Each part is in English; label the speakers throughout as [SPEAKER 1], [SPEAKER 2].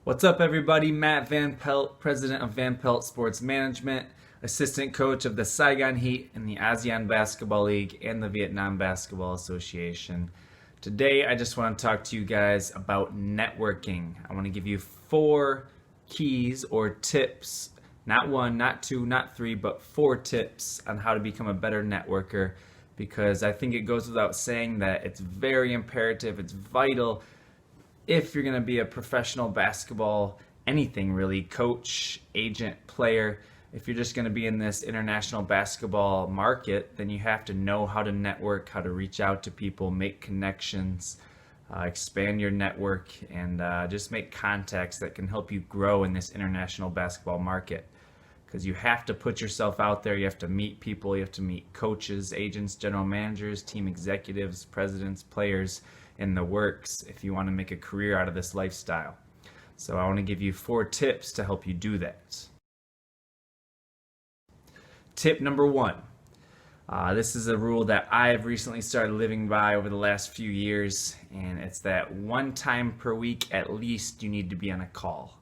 [SPEAKER 1] What's up, everybody? Matt Van Pelt, president of Van Pelt Sports Management, assistant coach of the Saigon Heat in the ASEAN Basketball League and the Vietnam Basketball Association. Today, I just want to talk to you guys about networking. I want to give you 4 keys or tips, not 1, not 2, not 3, but 4 tips on how to become a better networker, because I think it goes without saying that it's very imperative, it's vital if you're going to be a professional basketball, anything really, coach, agent, player. If you're just going to be in this international basketball market, then you have to know how to network, how to reach out to people, make connections, expand your network, and just make contacts that can help you grow in this international basketball market. Because you have to put yourself out there, you have to meet people, you have to meet coaches, agents, general managers, team executives, presidents, players in the works if you want to make a career out of this lifestyle. So I want to give you 4 tips to help you do that. Tip number 1. This is a rule that I've recently started living by over the last few years, and it's that 1 time per week at least you need to be on a call.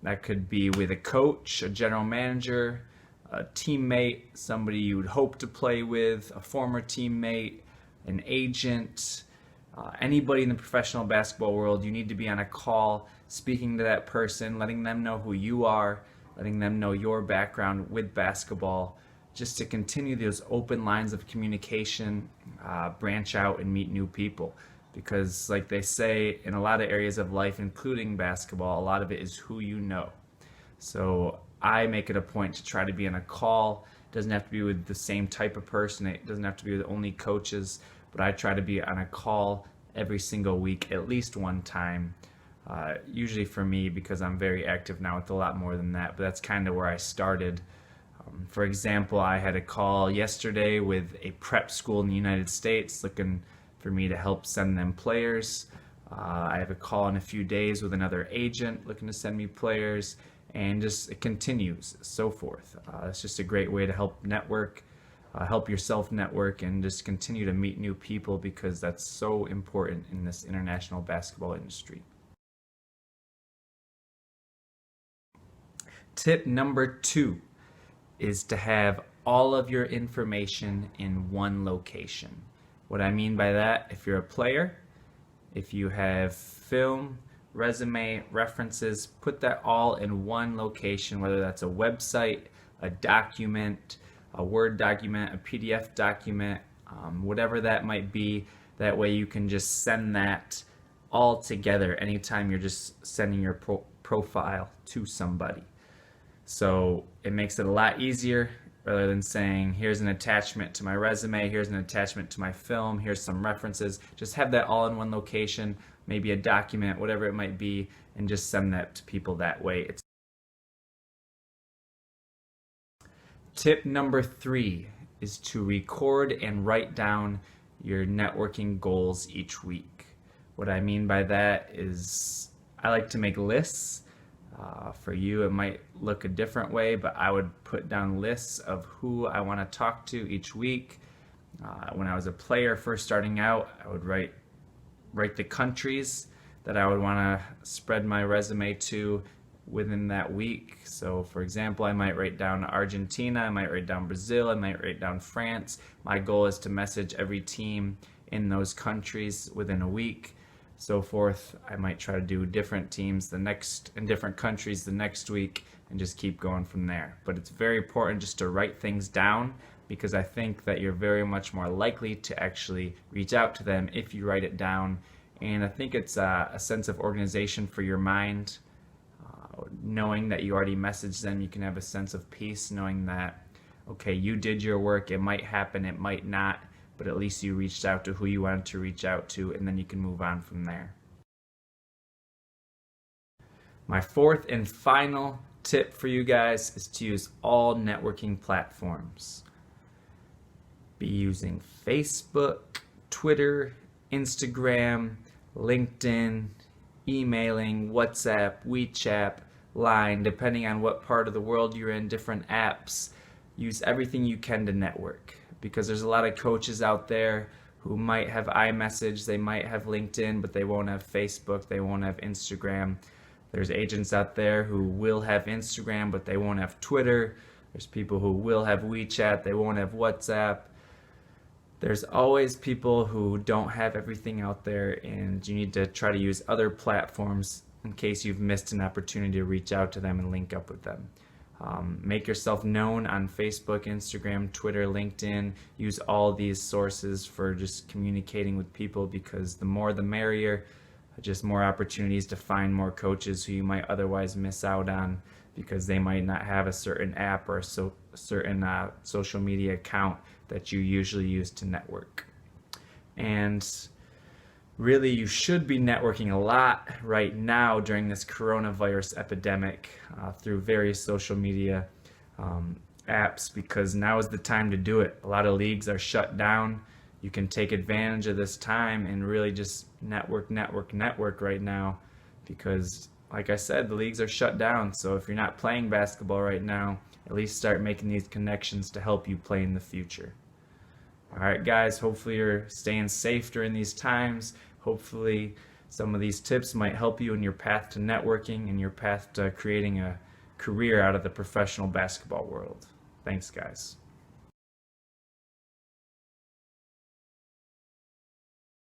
[SPEAKER 1] That could be with a coach, a general manager, a teammate, somebody you would hope to play with, a former teammate, an agent, anybody in the professional basketball world. You need to be on a call, speaking to that person, letting them know who you are, letting them know your background with basketball, just to continue those open lines of communication, branch out and meet new people. Because like they say in a lot of areas of life, including basketball, a lot of it is who you know. So I make it a point to try to be on a call. It doesn't have to be with the same type of person. It doesn't have to be with only coaches, but I try to be on a call every single week, at least 1 time. Usually for me, because I'm very active now with a lot more than that, but that's kind of where I started. For example, I had a call yesterday with a prep school in the United States looking for me to help send them players. I have a call in a few days with another agent looking to send me players, and just it continues, so forth. It's just a great way to help network, help yourself network, and just continue to meet new people, because that's so important in this international basketball industry. Tip number 2 is to have all of your information in one location. What I mean by that, if you're a player, if you have film, resume, references, put that all in one location, whether that's a website, a document, a Word document, a PDF document, whatever that might be. That way you can just send that all together anytime you're just sending your profile to somebody. So it makes it a lot easier, rather than saying, here's an attachment to my resume, here's an attachment to my film, here's some references. Just have that all in one location, maybe a document, whatever it might be, and just send that to people that way. Tip number 3 is to record and write down your networking goals each week. What I mean by that is I like to make lists. For you, it might look a different way, but I would put down lists of who I want to talk to each week. When I was a player first starting out, I would write the countries that I would want to spread my resume to within that week. So for example, I might write down Argentina, I might write down Brazil, I might write down France. My goal is to message every team in those countries within a week. So forth. I might try to do different teams in different countries the next week, and just keep going from there. But it's very important just to write things down, because I think that you're very much more likely to actually reach out to them if you write it down. And I think it's a sense of organization for your mind. Knowing that you already messaged them, you can have a sense of peace knowing that, okay, you did your work. It might happen, it might not, but at least you reached out to who you wanted to reach out to, and then you can move on from there. My 4th and final tip for you guys is to use all networking platforms. Be using Facebook, Twitter, Instagram, LinkedIn, emailing, WhatsApp, WeChat, Line, depending on what part of the world you're in, different apps. Use everything you can to network, because there's a lot of coaches out there who might have iMessage, they might have LinkedIn, but they won't have Facebook, they won't have Instagram. There's agents out there who will have Instagram, but they won't have Twitter. There's people who will have WeChat, they won't have WhatsApp. There's always people who don't have everything out there, and you need to try to use other platforms in case you've missed an opportunity to reach out to them and link up with them. Make yourself known on Facebook, Instagram, Twitter, LinkedIn. Use all these sources for just communicating with people, because the more the merrier. Just more opportunities to find more coaches who you might otherwise miss out on because they might not have a certain app or a certain social media account that you usually use to network. And really, you should be networking a lot right now during this coronavirus epidemic through various social media apps, because now is the time to do it. A lot of leagues are shut down. You can take advantage of this time and really just network right now, because like I said, the leagues are shut down. So if you're not playing basketball right now, at least start making these connections to help you play in the future. All right, guys, hopefully you're staying safe during these times. Hopefully some of these tips might help you in your path to networking and your path to creating a career out of the professional basketball world. Thanks, guys.